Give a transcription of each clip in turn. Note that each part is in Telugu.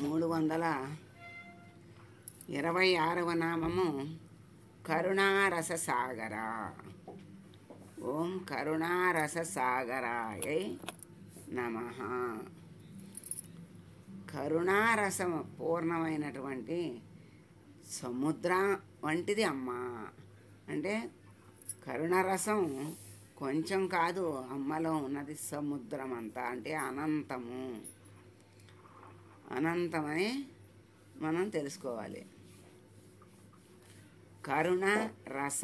326వ నామము కరుణారస సాగర. ఓం కరుణారస సాగరాయ నమః. కరుణారసం పూర్ణమైనటువంటి సముద్రం వంటిది అమ్మ. అంటే కరుణరసం కొంచెం కాదు, అమ్మలో ఉన్నది సముద్రం అంతా, అంటే అనంతము. అనంతమని మనం తెలుసుకోవాలి. కరుణ రస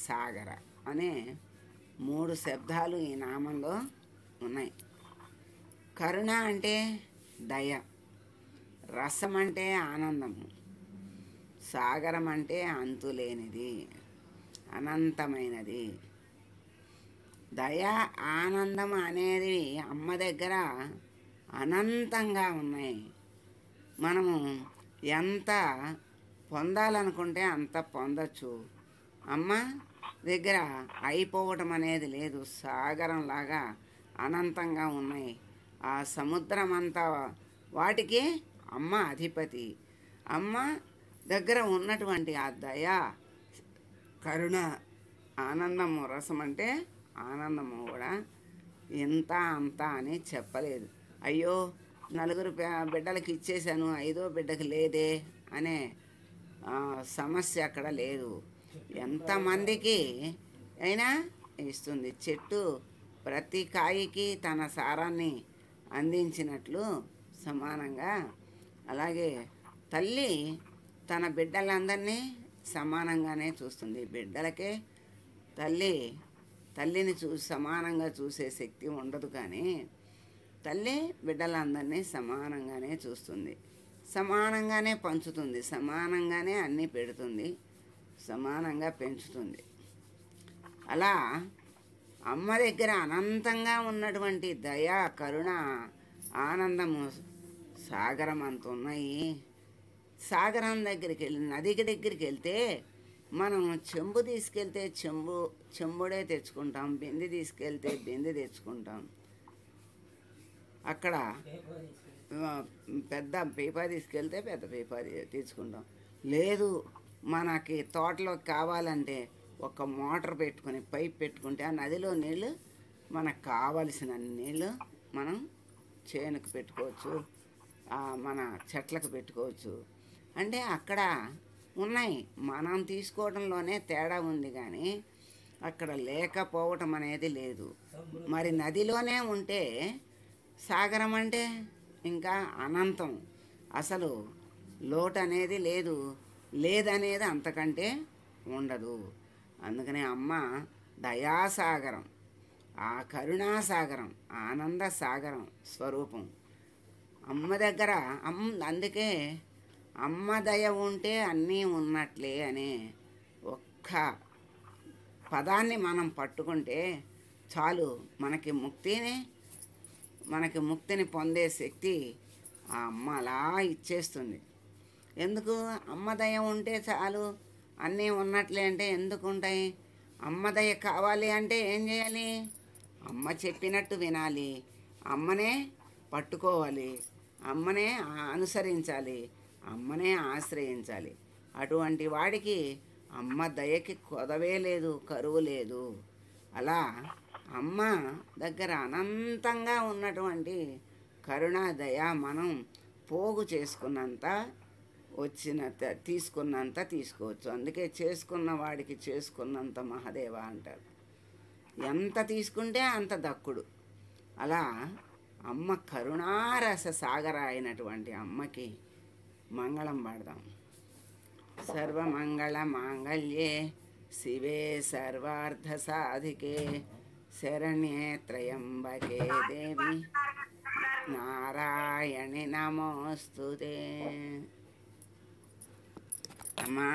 సాగర అనే 3 శబ్దాలు ఈ నామంలో ఉన్నాయి. కరుణ అంటే దయ, రసం అంటే ఆనందము, సాగరం అంటే అంతులేనిది, అనంతమైనది. దయ ఆనందం అనేది అమ్మ దగ్గర అనంతంగా ఉన్నాయి. మనము ఎంత పొందాలనుకుంటే అంత పొందొచ్చు. అమ్మ దగ్గర అయిపోవటం అనేది లేదు. సాగరంలాగా అనంతంగా ఉన్నాయి. ఆ సముద్రం అంతా వాటికి అమ్మ అధిపతి. అమ్మ దగ్గర ఉన్నటువంటి ఆ దయ, కరుణ, ఆనందము, రసం అంటే ఆనందము కూడా ఇంత అంత అని చెప్పలేదు. అయ్యో 4 బిడ్డలకి ఇచ్చేసాను, 5వ బిడ్డకి లేదే అనే సమస్య అక్కడ లేదు. ఎంతమందికి అయినా ఇస్తుంది. చెట్టు ప్రతి కాయకి తన సారాన్ని అందించినట్లు సమానంగా, అలాగే తల్లి తన బిడ్డలందరినీ సమానంగానే చూస్తుంది. బిడ్డలకే తల్లిని సమానంగా చూసే శక్తి ఉండదు, కానీ తల్లి బిడ్డలందరినీ సమానంగానే చూస్తుంది, సమానంగానే పంచుతుంది, సమానంగానే అన్నీ పెడుతుంది, సమానంగా పెంచుతుంది. అలా అమ్మ దగ్గర అనంతంగా ఉన్నటువంటి దయ, కరుణ, ఆనందము సాగరం అంత ఉన్నాయి. సాగరం దగ్గరికి నదికి దగ్గరికి వెళ్తే మనం చెంబు తీసుకెళ్తే చెంబుడే తెచ్చుకుంటాం, బిందె తీసుకెళ్తే బిందె తెచ్చుకుంటాం. అక్కడ పెద్ద పీపా తీసుకెళ్తే పెద్ద పీపా తీసుకుంటాం. లేదు మనకి తోటలోకి కావాలంటే ఒక మోటార్ పెట్టుకొని పైప్ పెట్టుకుంటే ఆ నదిలో నీళ్ళు మనకు కావలసిన నీళ్ళు మనం చేనుకు పెట్టుకోవచ్చు, మన చెట్లకు పెట్టుకోవచ్చు. అంటే అక్కడ ఉన్నాయి. మనం తీసుకోవడంలోనే తేడా ఉంది, కానీ అక్కడ లేకపోవటం అనేది లేదు. మరి నదిలోనే ఉంటే సాగరం అంటే ఇంకా అనంతం, అసలు లోటు అనేది లేదు, లేదనేది అంతకంటే ఉండదు. అందుకనే అమ్మ దయాసాగరం, ఆ కరుణాసాగరం, ఆనంద సాగరం స్వరూపం అమ్మ దగ్గర. అందుకే అమ్మ దయ ఉంటే అన్నీ ఉన్నట్లే అనే ఒక్క పదాన్ని మనం పట్టుకుంటే చాలు, మనకి ముక్తిని పొందే శక్తి ఆ అమ్మ అలా ఇచ్చేస్తుంది. ఎందుకు? అమ్మ దయ ఉంటే చాలు, అన్నీ ఉన్నట్లే అంటే ఎందుకు ఉంటాయి? అమ్మ దయ కావాలి అంటే ఏం చేయాలి? అమ్మ చెప్పినట్టు వినాలి, అమ్మనే పట్టుకోవాలి, అమ్మనే అనుసరించాలి, అమ్మనే ఆశ్రయించాలి. అటువంటి వాడికి అమ్మ దయకి కొదవే లేదు, కరువు లేదు. అలా అమ్మ దగ్గర అనంతంగా ఉన్నటువంటి కరుణా దయ మనం పోగు చేసుకున్నంత తీసుకున్నంత తీసుకోవచ్చు. అందుకే చేసుకున్న వాడికి చేసుకున్నంత మహాదేవ అంటారు. ఎంత తీసుకుంటే అంత దక్కుడు. అలా అమ్మ కరుణారస సాగర అయినటువంటి అమ్మకి మంగళం పాడదాం. సర్వమంగళ మాంగళ్యే శివే సర్వార్థ సాధికే శరణ్యే త్రయంబకే దేవి నారాయణి నమోస్తుతే. అమ్మా